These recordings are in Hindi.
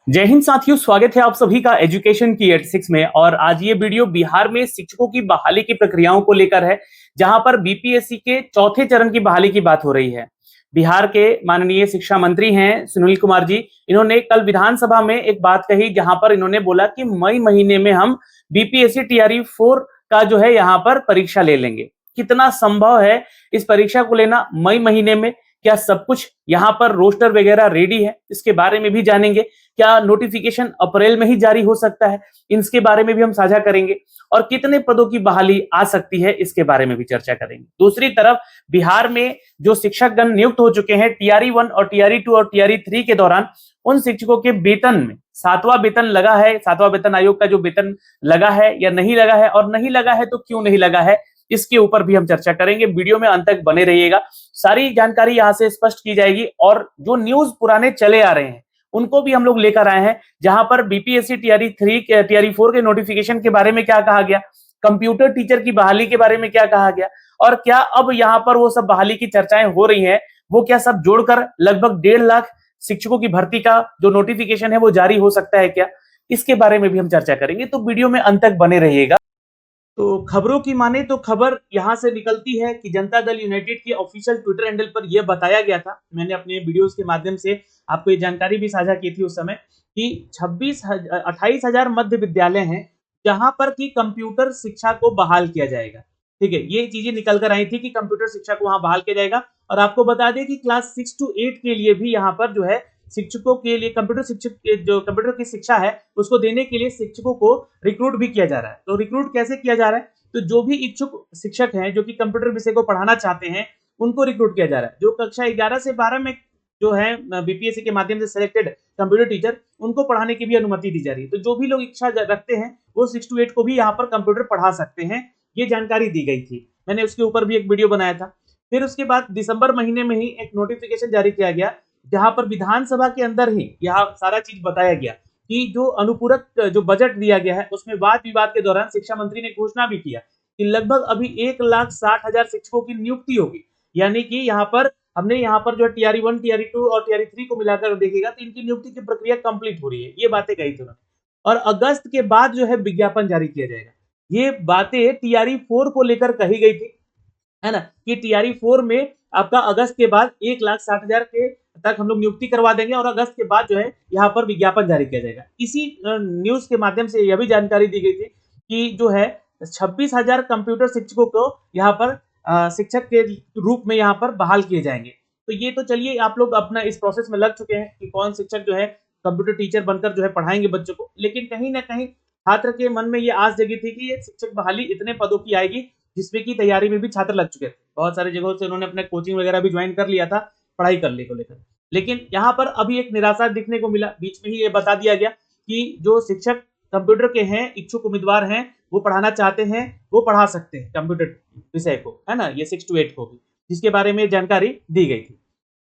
जय हिंद साथियों, स्वागत है आप सभी का एजुकेशन की 86 में। और आज ये वीडियो बिहार में शिक्षकों की बहाली की प्रक्रियाओं को लेकर है, जहां पर बीपीएससी के चौथे चरण की बहाली की बात हो रही है। बिहार के माननीय शिक्षा मंत्री हैं सुनील कुमार जी। इन्होंने कल विधानसभा में एक बात कही, जहां पर इन्होंने बोला कि मई महीने में हम बीपीएससी टीआरई 4 का जो है यहाँ पर परीक्षा ले लेंगे। कितना संभव है इस परीक्षा को लेना मई महीने में? क्या सब कुछ यहाँ पर रोस्टर वगैरह रेडी है? इसके बारे में भी जानेंगे। क्या नोटिफिकेशन अप्रैल में ही जारी हो सकता है? इसके बारे में भी हम साझा करेंगे। और कितने पदों की बहाली आ सकती है, इसके बारे में भी चर्चा करेंगे। दूसरी तरफ बिहार में जो शिक्षकगण नियुक्त हो चुके हैं टीआरई 1 और टीआरई 2 और टीआरई 3 के दौरान, उन शिक्षकों के वेतन में 7वां वेतन लगा है, 7वां वेतन आयोग का जो वेतन लगा है या नहीं लगा है, और नहीं लगा है तो क्यों नहीं लगा है, इसके ऊपर भी हम चर्चा करेंगे। वीडियो में अंत तक बने रहिएगा, सारी जानकारी यहां से स्पष्ट की जाएगी। और जो न्यूज पुराने चले आ रहे हैं उनको भी हम लोग लेकर आए हैं, जहां पर बीपीएससी टीआरई 3 टीआरई 4 के नोटिफिकेशन के बारे में क्या कहा गया, कंप्यूटर टीचर की बहाली के बारे में क्या कहा गया, और क्या अब यहां पर वो सब बहाली की चर्चाएं हो रही हैं, वो क्या सब जोड़कर लगभग 1.5 लाख शिक्षकों की भर्ती का जो नोटिफिकेशन है वो जारी हो सकता है क्या, इसके बारे में भी हम चर्चा करेंगे। तो वीडियो में अंत तक बने रहिएगा। तो खबरों की माने तो खबर यहां से निकलती है कि जनता दल यूनाइटेड के ऑफिशियल ट्विटर हैंडल पर यह बताया गया था, मैंने अपने वीडियोस के माध्यम से आपको ये जानकारी भी साझा की थी उस समय, कि 28,000 मध्य विद्यालय हैं जहां पर कि कंप्यूटर शिक्षा को बहाल किया जाएगा। ठीक है, ये चीजें निकल कर आई थी कि कंप्यूटर शिक्षा को वहां बहाल किया जाएगा। और आपको बता दें कि क्लास 6 to 8 के लिए भी यहाँ पर जो है शिक्षकों के लिए कंप्यूटर शिक्षक जो कंप्यूटर की शिक्षा है उसको देने के लिए शिक्षकों को रिक्रूट भी किया जा रहा है। तो रिक्रूट कैसे किया जा रहा है? तो जो भी इच्छुक शिक्षक हैं जो कि कंप्यूटर विषय को पढ़ाना चाहते हैं उनको रिक्रूट किया जा रहा है। जो कक्षा 11 से 12 में जो है बीपीएससी के माध्यम से सिलेक्टेड कंप्यूटर टीचर, उनको पढ़ाने की भी अनुमति दी जा रही है। तो जो भी लोग इच्छा रखते हैं वो 6 to 8 को भी यहाँ पर कंप्यूटर पढ़ा सकते हैं, ये जानकारी दी गई थी। मैंने उसके ऊपर भी एक वीडियो बनाया था। फिर उसके बाद दिसंबर महीने में ही एक नोटिफिकेशन जारी किया गया, जहां पर विधानसभा के अंदर ही यह सारा चीज बताया गया कि जो अनुपूरक जो बजट दिया गया है उसमें वाद विवाद के दौरान शिक्षा मंत्री ने घोषणा भी किया कि लगभग अभी 1,60,000 शिक्षकों की नियुक्ति होगी। यानी कि यहाँ पर हमने यहाँ पर जो है टीआरई 1, टीआरई 2 और टीआरई 3 को मिलाकर देखेगा तो इनकी नियुक्ति की प्रक्रिया कंप्लीट हो रही है, ये बातें कही थी उन्होंने। और अगस्त के बाद जो है विज्ञापन जारी किया जाएगा। ये बातें टीआरई 4 को लेकर कही गई थी, है ना, कि टीआरई 4 में आपका अगस्त के बाद 1,60,000 के तक हम लोग नियुक्ति करवा देंगे और अगस्त के बाद जो है यहाँ पर विज्ञापन जारी किया जाएगा। इसी न्यूज के माध्यम से यह भी जानकारी दी गई थी कि जो है 26,000 कंप्यूटर शिक्षकों को यहाँ पर शिक्षक के रूप में यहाँ पर बहाल किए जाएंगे। तो ये तो चलिए, आप लोग अपना इस प्रोसेस में लग चुके हैं कि कौन शिक्षक जो है कंप्यूटर टीचर बनकर जो है पढ़ाएंगे बच्चों को। लेकिन कहीं ना कहीं छात्र के मन में ये आस जगी थी कि ये शिक्षक बहाली इतने पदों की आएगी जिसमें की तैयारी में भी छात्र लग चुके थे। बहुत सारी जगहों से उन्होंने अपने कोचिंग वगैरह भी ज्वाइन कर लिया था पढ़ाई करने को लेकर। लेकिन यहाँ पर अभी एक निराशा दिखने को मिला। बीच में ही ये बता दिया गया कि जो शिक्षक कंप्यूटर के हैं, इच्छुक उम्मीदवार हैं, वो पढ़ाना चाहते हैं, वो पढ़ा सकते हैं कंप्यूटर विषय को, है ना, ये 6 to 8 को भी, जिसके बारे में जानकारी दी गई थी।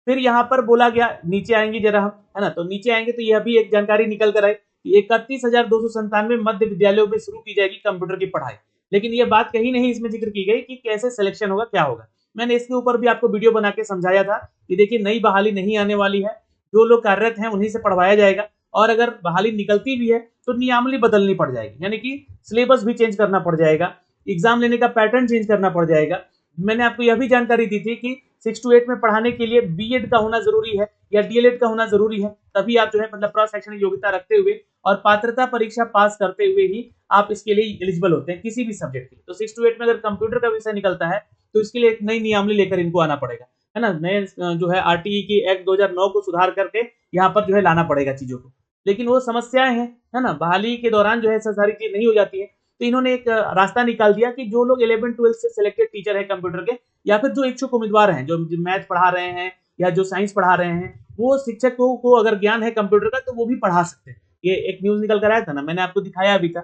फिर यहाँ पर बोला गया, नीचे आएंगे जरा हम, है ना, तो नीचे आएंगे तो यह भी एक जानकारी निकल कर आई कि 31,297 मध्य विद्यालयों में शुरू की जाएगी कंप्यूटर की पढ़ाई। लेकिन ये बात कहीं नहीं इसमें जिक्र की गई कि कैसे सिलेक्शन होगा, क्या होगा। मैंने इसके ऊपर भी आपको वीडियो बना के समझाया था कि देखिए नई बहाली नहीं आने वाली है, जो लोग कार्यरत हैं उन्हीं से पढ़वाया जाएगा। और अगर बहाली निकलती भी है तो नियमावली बदलनी पड़ जाएगी, यानी कि सिलेबस भी चेंज करना पड़ जाएगा, एग्जाम लेने का पैटर्न चेंज करना पड़ जाएगा। मैंने आपको यह भी जानकारी दी थी कि 6 to 8 में पढ़ाने के लिए बीएड का होना जरूरी है या डीएलएड का होना जरूरी है, तभी आप जो है मतलब प्रशैक्षणिक योग्यता रखते हुए और पात्रता परीक्षा पास करते हुए ही आप इसके लिए एलिजिबल होते हैं किसी भी सब्जेक्ट के। तो 6 to 8 में अगर कंप्यूटर का विषय निकलता है तो इसके लिए एक नई नियमावली लेकर इनको आना पड़ेगा, है ना, नए जो है आरटीई की एक्ट 2009 को सुधार करके यहाँ पर जो है लाना पड़ेगा चीजों को। लेकिन वो समस्याएं हैं, है ना, बहाली के दौरान जो है सारी चीज नहीं हो जाती है। तो इन्होंने एक रास्ता निकाल दिया कि जो लोग 11-12 से सिलेक्टेड टीचर है कंप्यूटर के, या फिर जो इच्छुक उम्मीदवार हैं जो मैथ पढ़ा रहे हैं या जो साइंस पढ़ा रहे हैं, वो शिक्षकों को अगर ज्ञान है कंप्यूटर का तो वो भी पढ़ा सकते हैं। ये एक न्यूज निकल कर आया था ना, मैंने आपको दिखाया भी था।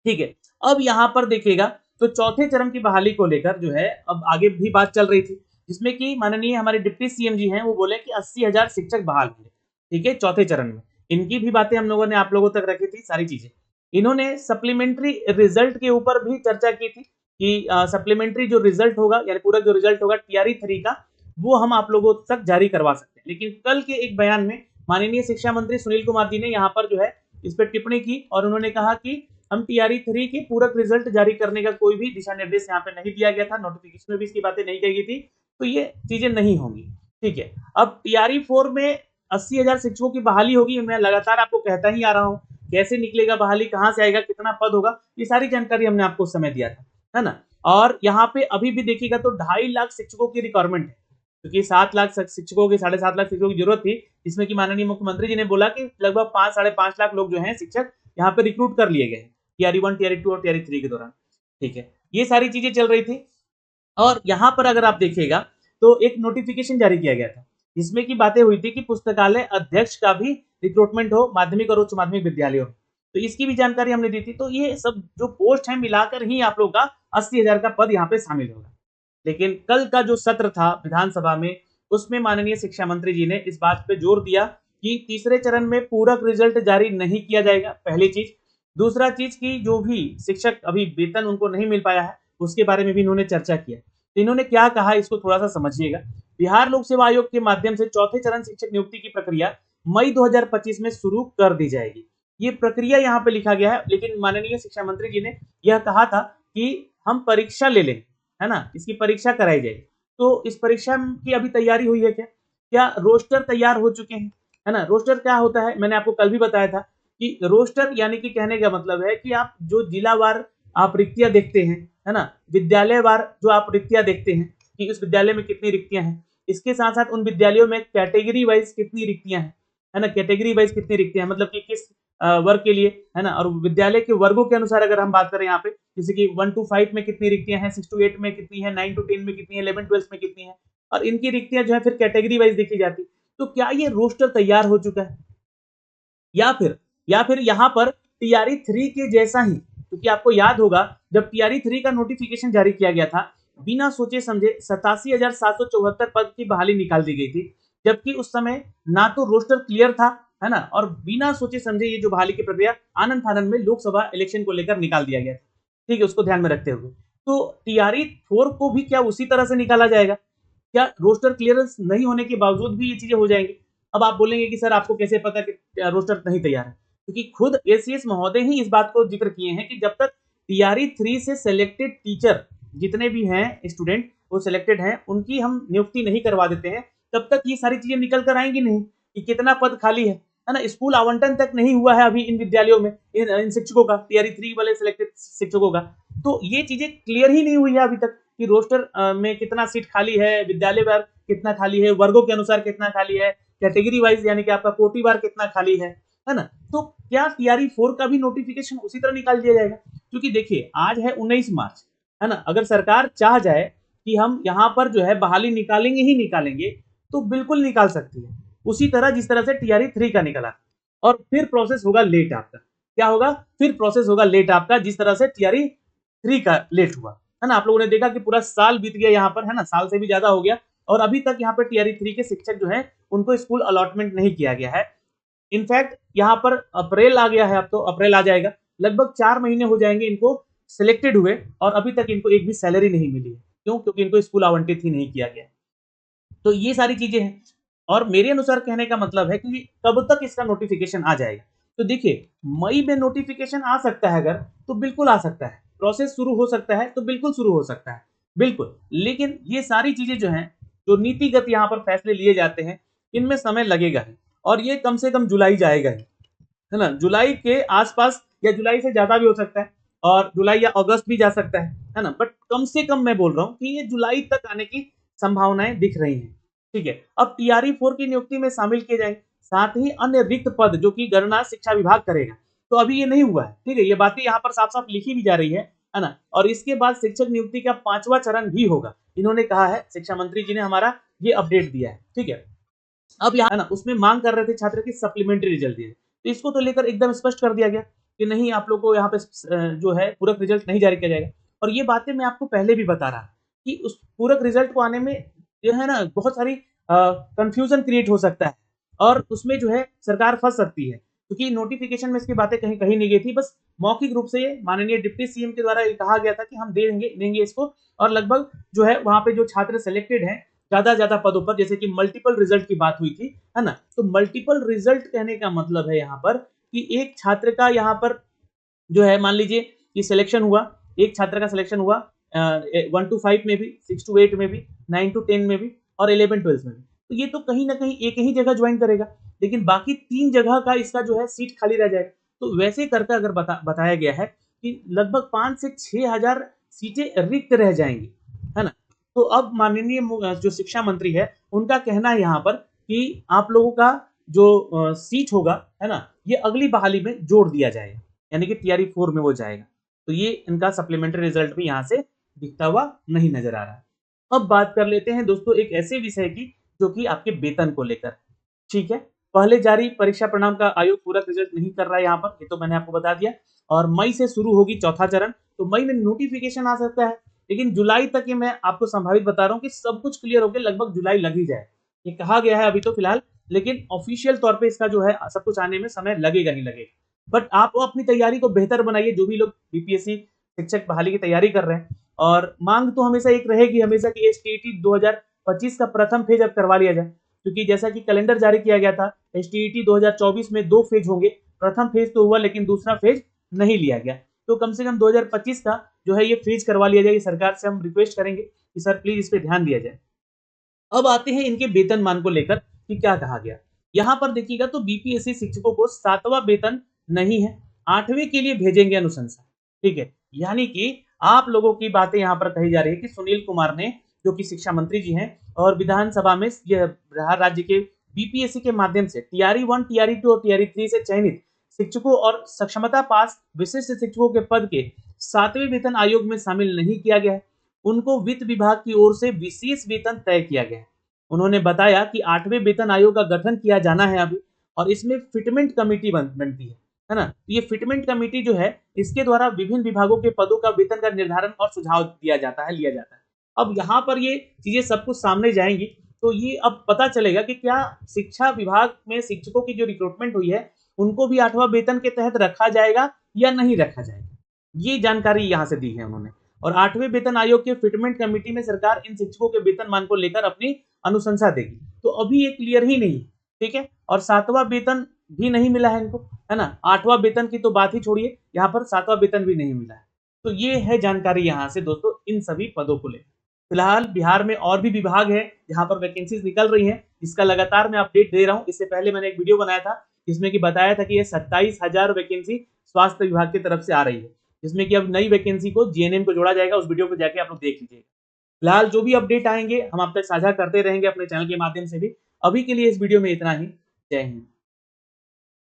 ठीक है, अब यहाँ पर देखिएगा तो चौथे चरण की बहाली को लेकर जो है अब आगे भी बात चल रही थी, जिसमें कि माननीय हमारे डिप्टी सीएम जी हैं वो बोले कि 80,000 शिक्षक बहाल होंगे। ठीक है, चौथे चरण में इनकी भी बातें हम लोगों ने आप लोगों तक रखी थी सारी चीजें। इन्होंने सप्लीमेंट्री रिजल्ट के ऊपर भी चर्चा की थी कि सप्लीमेंट्री जो रिजल्ट होगा यानी पूरा जो रिजल्ट होगा टीआरई 3 का, वो हम आप लोगों तक जारी करवा सकते हैं। लेकिन कल के एक बयान में माननीय शिक्षा मंत्री सुनील कुमार जी ने यहाँ पर जो है इस पर टिप्पणी की और उन्होंने कहा कि हम टीआरई 3 के पूरक रिजल्ट जारी करने का कोई भी दिशा निर्देश यहाँ पे नहीं दिया गया था, नोटिफिकेशन में भी इसकी बातें नहीं कही गई थी, तो ये चीजें नहीं होंगी। ठीक है, अब टीआरई 4 में 80,000 शिक्षकों की बहाली होगी। मैं लगातार आपको कहता ही आ रहा हूँ, कैसे निकलेगा बहाली, कहाँ से आएगा, कितना पद होगा, ये सारी जानकारी हमने आपको उस समय दिया था, है ना। और यहाँ पे अभी भी देखिएगा तो 2.5 लाख शिक्षकों की रिक्वायरमेंट है, क्योंकि 7 लाख शिक्षकों की 7.5 लाख शिक्षकों की जरूरत थी, जिसमें कि माननीय मुख्यमंत्री जी ने बोला कि लगभग 5-5.5 लाख लोग जो हैं शिक्षक यहाँ पे रिक्रूट कर लिए गए टीआरई 1, टीआरई 2 और टीआरई 3 के दौरान। ठीक है, ये सारी चीजें चल रही थी। और यहाँ पर अगर आप देखिएगा तो एक नोटिफिकेशन जारी किया गया था, जिसमें की बातें हुई थी कि पुस्तकालय अध्यक्ष का भी रिक्रूटमेंट हो माध्यमिक और उच्च माध्यमिक विद्यालयों में, तो इसकी भी जानकारी हमने दी थी। तो ये सब जो पोस्ट है मिलाकर ही आप लोग का 80,000 का पद यहाँ पे शामिल होगा। लेकिन कल का जो सत्र था विधानसभा में, उसमें माननीय शिक्षा मंत्री जी ने इस बात पे जोर दिया कि तीसरे चरण में पूरक रिजल्ट जारी नहीं किया जाएगा, पहली चीज। दूसरा चीज की जो भी शिक्षक अभी वेतन उनको नहीं मिल पाया है, उसके बारे में भी इन्होंने चर्चा किया। तो इन्होंने क्या कहा, इसको थोड़ा सा समझिएगा। बिहार लोक सेवा आयोग के माध्यम से चौथे चरण शिक्षक नियुक्ति की प्रक्रिया मई 2025 में शुरू कर दी जाएगी। ये प्रक्रिया यहाँ पे लिखा गया है, लेकिन माननीय शिक्षा मंत्री जी ने यह कहा था कि हम परीक्षा ले लें, है ना, इसकी परीक्षा कराई जाएगी। तो इस परीक्षा की अभी तैयारी हुई है क्या? क्या रोस्टर तैयार हो चुके हैं, है ना। रोस्टर क्या होता है, मैंने आपको कल भी बताया था कि रोस्टर यानी कि कहने का मतलब है कि आप जो जिलावार आप रिक्तियां देखते हैं, है ना, विद्यालयवार जो आप रिक्तियां देखते हैं कि उस विद्यालय में कितनी रिक्तियां हैं, इसके साथ साथ उन विद्यालयों में कैटेगरी वाइज कितनी रिक्तियां हैं, है ना, कैटेगरी वाइज कितनी रिक्तियां हैं, मतलब कि किस वर्ग के लिए, है ना। और विद्यालय के वर्गों के अनुसार अगर हम बात करें यहाँ पे, जैसे कि 1 to 5 में कितनी रिक्तियां हैं, 6 to 8 में कितनी है, 9 to 10 में कितनी है, 11-12 में कितनी है, और इनकी रिक्तियां जो है फिर कैटेगरी वाइज देखी जाती। तो क्या ये रोस्टर तैयार हो चुका है, या फिर यहाँ पर टीआरई 3 के जैसा ही, क्योंकि आपको याद होगा जब टीआरई 3 का नोटिफिकेशन जारी किया गया था, बिना सोचे समझे 87,774 पद की बहाली निकाल दी गई थी, जबकि उस समय ना तो रोस्टर क्लियर था, है ना, और बिना सोचे समझे ये जो बहाली की प्रक्रिया आनंद फानंद में लोकसभा इलेक्शन को लेकर निकाल दिया गया। ठीक है, उसको ध्यान में रखते हुए तो टीआरई 4 को भी क्या उसी तरह से निकाला जाएगा? क्या रोस्टर क्लियरेंस नहीं होने के बावजूद भी ये चीजें हो जाएंगी? अब आप बोलेंगे कि सर आपको कैसे पता कि रोस्टर नहीं तैयार है, क्योंकि खुद एसीएस महोदय ही इस बात को जिक्र किए हैं कि जब तक टीआरई 3 से सिलेक्टेड टीचर जितने भी हैं स्टूडेंट वो सिलेक्टेड हैं, उनकी हम नियुक्ति नहीं करवा देते हैं, तब तक ये सारी चीजें निकल कर आएंगी नहीं कि कितना पद खाली है ना। स्कूल आवंटन तक नहीं हुआ है अभी इन विद्यालयों में, इन शिक्षकों का, टीआरई 3 वाले सिलेक्टेड शिक्षकों का। तो ये चीजें क्लियर ही नहीं हुई है अभी तक कि रोस्टर में कितना सीट खाली है, विद्यालय वार कितना खाली है, वर्गों के अनुसार कितना खाली है, कैटेगरी वाइज यानी कि आपका कोटि वार कितना खाली है ना। तो क्या टीआरई 4 का भी नोटिफिकेशन उसी तरह निकाल दिया जाएगा? क्योंकि देखिए आज है 19 मार्च, है ना, अगर सरकार चाह जाए कि हम यहाँ पर जो है बहाली निकालेंगे ही निकालेंगे, तो बिल्कुल निकाल सकती है, उसी तरह जिस तरह से टीआरई 3 का निकाला। और फिर प्रोसेस होगा लेट आपका, क्या होगा, फिर प्रोसेस होगा लेट आपका, जिस तरह से टीआरई 3 का लेट हुआ, है ना। आप लोगों ने देखा कि पूरा साल बीत गया यहाँ पर, है ना, साल से भी ज्यादा हो गया, और अभी तक यहाँ पर टीआरई 3 के शिक्षक जो है उनको स्कूल अलॉटमेंट नहीं किया गया है। इनफैक्ट यहाँ पर अप्रैल आ गया है, अब तो अप्रैल आ जाएगा, लगभग 4 महीने हो जाएंगे इनको सिलेक्टेड हुए, और अभी तक इनको एक भी सैलरी नहीं मिली है। क्यों? क्योंकि इनको स्कूल आवंटित ही नहीं किया गया। तो ये सारी चीजें हैं, और मेरे अनुसार कहने का मतलब है कि कब तक इसका नोटिफिकेशन आ जाएगा। तो देखिए मई में नोटिफिकेशन आ सकता है, अगर तो बिल्कुल आ सकता है, प्रोसेस शुरू हो सकता है तो बिल्कुल शुरू हो सकता है, बिल्कुल। लेकिन ये सारी चीजें जो हैं, जो नीतिगत यहाँ पर फैसले लिए जाते हैं, इनमें समय लगेगा ही, और ये कम से कम जुलाई जाएगा ही, है ना, जुलाई के आसपास या जुलाई से ज्यादा भी हो सकता है, और जुलाई या अगस्त भी जा सकता है ना, बट कम से कम मैं बोल रहा हूँ कि ये जुलाई तक आने की संभावनाएं दिख रही हैं। ठीक है, अब टीआरई 4 की नियुक्ति में शामिल किए जाएंगे, साथ ही अन्य रिक्त पद जो कि गणना शिक्षा विभाग करेगा, तो अभी ये नहीं हुआ है। ठीक है, ये बातें यहाँ पर साफ साफ लिखी भी जा रही है ना। और इसके बाद शिक्षक नियुक्ति का 5वां चरण भी होगा, इन्होंने कहा है, शिक्षा मंत्री जी ने हमारा ये अपडेट दिया है। ठीक है, अब यहाँ ना उसमें मांग कर रहे थे छात्र की सप्लीमेंट्री रिजल्ट दिए, तो इसको तो लेकर एकदम स्पष्ट कर दिया गया कि नहीं, आप लोग को यहाँ पे जो है पूरक रिजल्ट नहीं जारी किया जाएगा। और ये बातें मैं आपको पहले भी बता रहा कि उस पूरक रिजल्ट को आने में जो है ना बहुत सारी कंफ्यूजन क्रिएट हो सकता है, और उसमें जो है सरकार फंस सकती है, क्योंकि नोटिफिकेशन में इसकी बातें कहीं कहीं नहीं गई थी। बस मौखिक रूप से माननीय डिप्टी सीएम के द्वारा ये कहा गया था कि हम देंगे इसको, और लगभग जो है वहां पे जो छात्र सिलेक्टेड हैं ज्यादा पदों पर, जैसे कि मल्टीपल रिजल्ट की बात हुई थी, है ना। तो मल्टीपल रिजल्ट कहने का मतलब है यहाँ पर कि एक छात्र का यहाँ पर जो है, मान लीजिए कि सिलेक्शन हुआ, एक छात्र का सिलेक्शन हुआ 1 to 5 में भी, 6 to 8 में भी, 9 to 10 में भी और 11-12 में भी। तो ये तो कहीं ना कहीं एक ही जगह ज्वाइन करेगा, लेकिन बाकी 3 जगह का इसका जो है सीट खाली रह जाएगा। तो वैसे करके अगर बताया गया है कि लगभग 5 से 6 हजार सीटें रिक्त रह जाएंगी, है ना। तो अब माननीय जो शिक्षा मंत्री है, उनका कहना है यहाँ पर कि आप लोगों का जो सीट होगा, है ना, ये अगली बहाली में जोड़ दिया जाएगा, यानी कि टीआरई 4 में वो जाएगा। तो ये इनका सप्लीमेंट्री रिजल्ट भी यहाँ से दिखता हुआ नहीं नजर आ रहा है। अब बात कर लेते हैं दोस्तों एक ऐसे विषय की जो कि आपके वेतन को लेकर, ठीक है। पहले जारी परीक्षा परिणाम का आयोग पूरा रिजल्ट नहीं कर रहा है यहाँ पर, ये तो मैंने आपको बता दिया। और मई से शुरू होगी चौथा चरण, तो मई में नोटिफिकेशन आ सकता है, लेकिन जुलाई तक ये मैं आपको संभावित बता रहा हूँ कि सब कुछ क्लियर होकर लगभग जुलाई लग ही जाए, ये कहा गया है अभी तो फिलहाल, लेकिन ऑफिशियल तौर पे इसका जो है सब कुछ आने में समय लगेगा ही लगेगा। बट आप अपनी तैयारी को बेहतर बनाइए, जो भी लोग बीपीएससी शिक्षक बहाली की तैयारी कर रहे हैं। और मांग तो हमेशा एक रहेगी हमेशा कि एसटीईटी 2025 का प्रथम फेज अब करवा लिया जाए, क्योंकि जैसा कि कैलेंडर जारी किया गया था, एसटीईटी 2024 में 2 फेज होंगे। प्रथम फेज तो हुआ, लेकिन दूसरा फेज नहीं लिया गया। तो कम से कम 2025 का जो है ये फेज करवा लिया जाए, सरकार से हम रिक्वेस्ट करेंगे कि सर प्लीज इस पे ध्यान दिया जाए। अब आते हैं इनके वेतनमान को लेकर कि क्या कहा गया। यहाँ पर देखिएगा तो बीपीएससी शिक्षकों को 7वां वेतन नहीं है, 8वें के लिए भेजेंगे अनुशंसा, ठीक है। यानी कि आप लोगों की बातें यहाँ पर कही जा रही है कि सुनील कुमार ने, जो कि शिक्षा मंत्री जी हैं, और विधानसभा में यह बिहार राज्य के बीपीएससी के माध्यम से टीआरई 1, टीआरई 2 और टीआरई 3 से चयनित शिक्षकों और सक्षमता पास विशिष्ट शिक्षकों के पद के 7वें वेतन आयोग में शामिल नहीं किया गया है, उनको वित्त विभाग की ओर से विशेष वेतन तय किया गया है। उन्होंने बताया कि 8वें वेतन आयोग का गठन किया जाना है अभी, और इसमें फिटमेंट कमेटी बनती है ना। तो ये फिटमेंट कमेटी जो है, इसके द्वारा विभिन्न विभागों के पदों का वेतन का निर्धारण और सुझाव दिया जाता है, लिया जाता है। अब यहाँ पर ये चीजें सब कुछ सामने जाएंगी, तो ये अब पता चलेगा कि क्या शिक्षा विभाग में शिक्षकों की जो रिक्रूटमेंट हुई है, उनको भी 8वां वेतन के तहत रखा जाएगा या नहीं रखा जाएगा। ये जानकारी यहाँ से दी है उन्होंने। और 8वें वेतन आयोग के फिटमेंट कमेटी में सरकार इन शिक्षकों के वेतन मान को लेकर अपनी अनुशंसा देगी। तो अभी ये क्लियर ही नहीं, ठीक है। और 7वां वेतन भी नहीं मिला है इनको, है ना। 8वां वेतन की तो बात ही छोड़िए, यहाँ पर 7वां वेतन भी नहीं मिला है। तो ये है जानकारी यहाँ से दोस्तों इन सभी पदों को लेकर। फिलहाल बिहार में और भी विभाग है जहां पर वैकेंसीज निकल रही हैं, इसका लगातार मैं अपडेट दे रहा हूं। इससे पहले मैंने एक वीडियो बनाया था जिसमें कि बताया था कि ये 27,000 वैकेंसी स्वास्थ्य विभाग की तरफ से आ रही है, जिसमें कि अब नई वैकेंसी को जीएनएम को जोड़ा जाएगा। उस वीडियो को जाके आप लोग देख लीजिए। फिलहाल जो भी अपडेट आएंगे हम आप तक साझा करते रहेंगे अपने चैनल के माध्यम से भी। अभी के लिए इस वीडियो में इतना ही। जय हिंद।